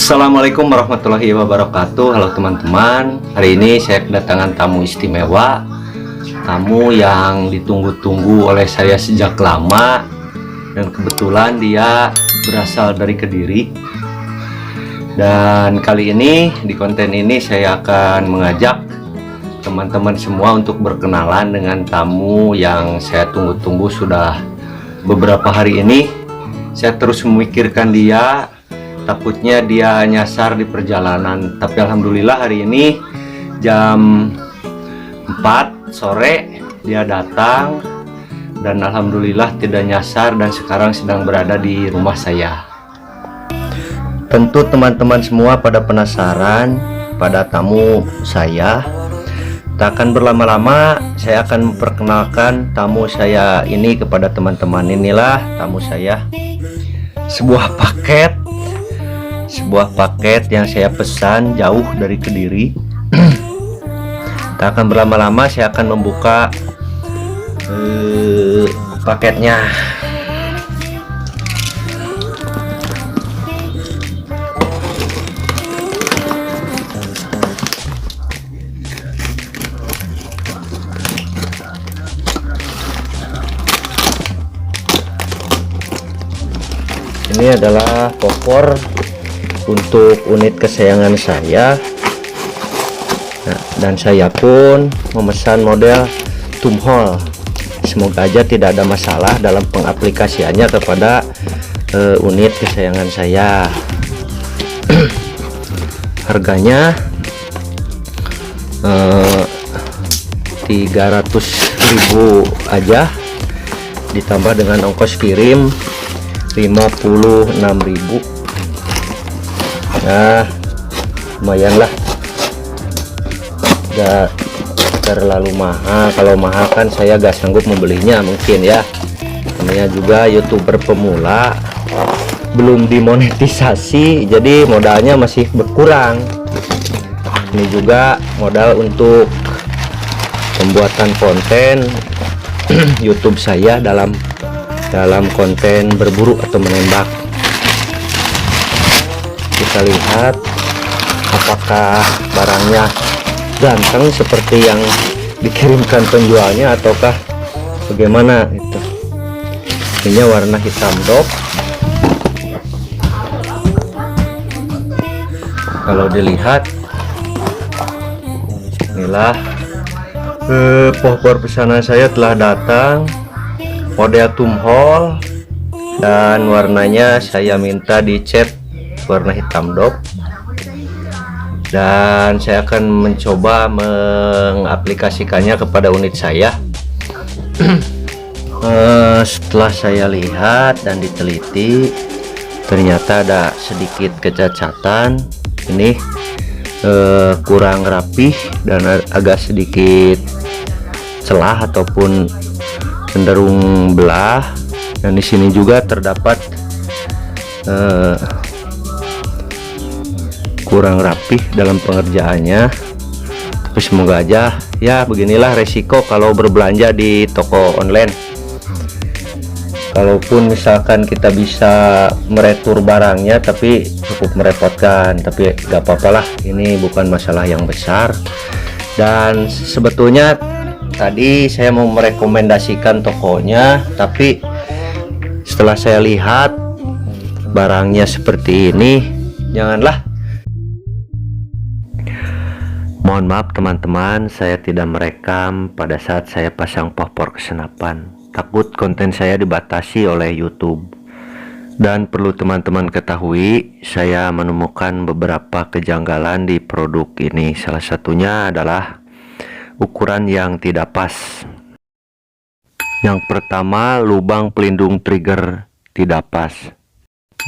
Assalamualaikum warahmatullahi wabarakatuh. Halo teman-teman, hari ini saya kedatangan tamu istimewa, tamu yang ditunggu-tunggu oleh saya sejak lama, dan kebetulan dia berasal dari Kediri. Dan kali ini di konten ini saya akan mengajak teman-teman semua untuk berkenalan dengan tamu yang saya tunggu-tunggu sudah beberapa hari ini. Saya terus memikirkan dia, takutnya dia nyasar di perjalanan, tapi alhamdulillah hari ini jam 4 sore dia datang, dan alhamdulillah tidak nyasar dan sekarang sedang berada di rumah saya. Tentu teman-teman semua pada penasaran pada tamu saya. Tak akan berlama-lama, saya akan memperkenalkan tamu saya ini kepada teman-teman. Inilah tamu saya, sebuah paket yang saya pesan jauh dari Kediri. Tak akan berlama-lama, saya akan membuka paketnya. Ini adalah popor untuk unit kesayangan saya. Nah, dan saya pun memesan model tumhole. Semoga aja tidak ada masalah dalam pengaplikasiannya kepada unit kesayangan saya. Harganya 300.000 aja, ditambah dengan ongkos kirim 56.000. Nah, lumayan lah, gak terlalu mahal. Kalau mahal kan saya gak sanggup membelinya mungkin ya, namanya juga YouTuber pemula, belum dimonetisasi, jadi modalnya masih berkurang. Ini juga modal untuk pembuatan konten YouTube saya dalam konten berburu atau menembak. Kita lihat apakah barangnya ganteng seperti yang dikirimkan penjualnya ataukah bagaimana itu. Ini warna hitam dop. Kalau dilihat, inilah popor pesanan saya telah datang, model tumhole, dan warnanya saya minta dicat warna hitam dop. Dan saya akan mencoba mengaplikasikannya kepada unit saya. Setelah saya lihat dan diteliti, ternyata ada sedikit kecacatan. Ini kurang rapih dan agak sedikit celah ataupun cenderung belah, dan di sini juga terdapat kurang rapih dalam pengerjaannya. Tapi semoga aja ya, beginilah resiko kalau berbelanja di toko online. Kalaupun misalkan kita bisa meretur barangnya, tapi cukup merepotkan, tapi gak apa-apalah, ini bukan masalah yang besar. Dan sebetulnya tadi saya mau merekomendasikan tokonya, tapi setelah saya lihat barangnya seperti ini, janganlah. Mohon maaf teman-teman, saya tidak merekam pada saat saya pasang popor kesenapan. Takut konten saya dibatasi oleh YouTube. Dan perlu teman-teman ketahui, saya menemukan beberapa kejanggalan di produk ini. Salah satunya adalah ukuran yang tidak pas. Yang pertama, lubang pelindung trigger tidak pas.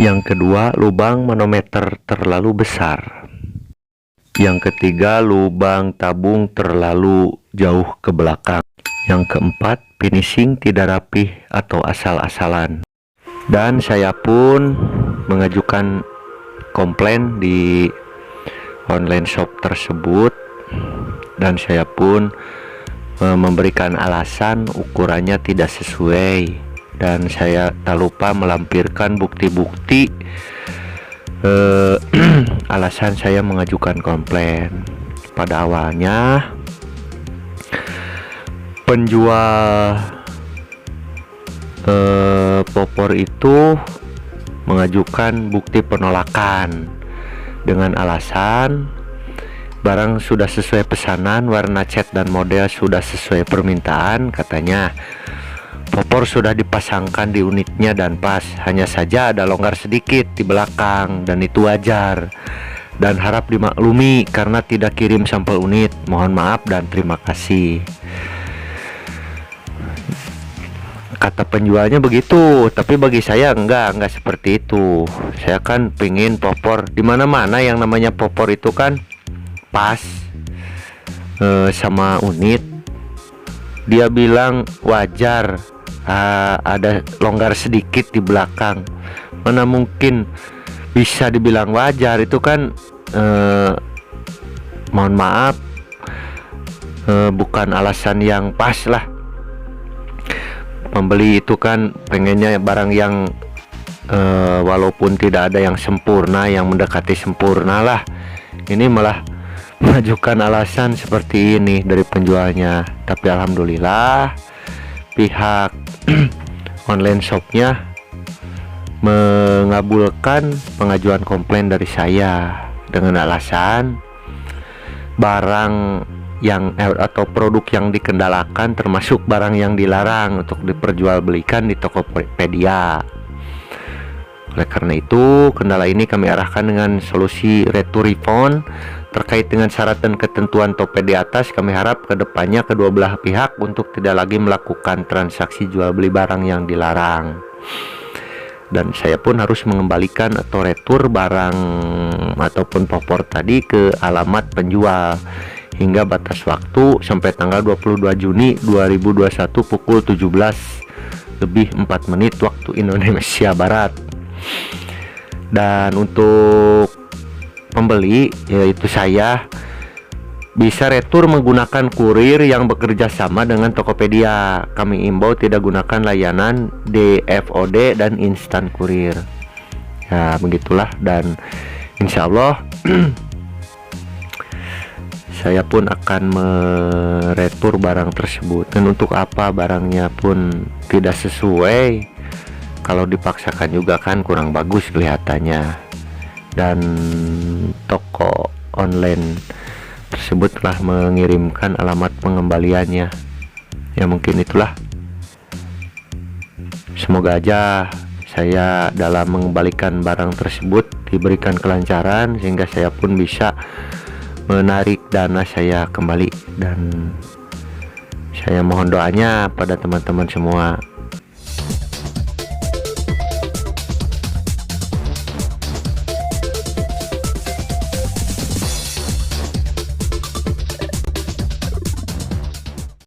Yang kedua, lubang manometer terlalu besar. Yang ketiga, lubang tabung terlalu jauh ke belakang. Yang keempat, finishing tidak rapih atau asal-asalan. Dan saya pun mengajukan komplain di online shop tersebut, dan saya pun memberikan alasan ukurannya tidak sesuai, dan saya tak lupa melampirkan bukti-bukti alasan saya mengajukan komplain. Pada awalnya penjual popor itu mengajukan bukti penolakan dengan alasan barang sudah sesuai pesanan, warna cat dan model sudah sesuai permintaan. Katanya popor sudah dipasangkan di unitnya dan pas, hanya saja ada longgar sedikit di belakang dan itu wajar dan harap dimaklumi karena tidak kirim sampel unit. Mohon maaf dan terima kasih, kata penjualnya begitu. Tapi bagi saya enggak seperti itu. Saya kan pengen popor dimana-mana yang namanya popor itu kan pas sama unit. Dia bilang wajar, ada longgar sedikit di belakang. Mana mungkin bisa dibilang wajar, itu kan mohon maaf, bukan alasan yang pas lah. Pembeli itu kan pengennya barang yang walaupun tidak ada yang sempurna, yang mendekati sempurna lah. Ini malah mengajukan alasan seperti ini dari penjualnya. Tapi alhamdulillah pihak online shopnya mengabulkan pengajuan komplain dari saya dengan alasan barang yang atau produk yang dikendalakan termasuk barang yang dilarang untuk diperjualbelikan di Tokopedia. Oleh karena itu, kendala ini kami arahkan dengan solusi return refund. Terkait dengan syarat dan ketentuan Tokopedia atas, kami harap kedepannya kedua belah pihak untuk tidak lagi melakukan transaksi jual beli barang yang dilarang. Dan saya pun harus mengembalikan atau retur barang ataupun popor tadi ke alamat penjual hingga batas waktu sampai tanggal 22 Juni 2021 pukul 17:04 waktu Indonesia Barat. Dan untuk pembeli, yaitu saya, bisa retur menggunakan kurir yang bekerja sama dengan Tokopedia. Kami imbau tidak gunakan layanan DFOD dan instan kurir. Ya begitulah, dan insya Allah saya pun akan meretur barang tersebut. Dan untuk apa barangnya pun tidak sesuai, kalau dipaksakan juga kan kurang bagus kelihatannya. Dan toko online tersebut telah mengirimkan alamat pengembaliannya. Ya mungkin itulah. Semoga aja saya dalam mengembalikan barang tersebut diberikan kelancaran sehingga saya pun bisa menarik dana saya kembali. Dan saya mohon doanya pada teman-teman semua.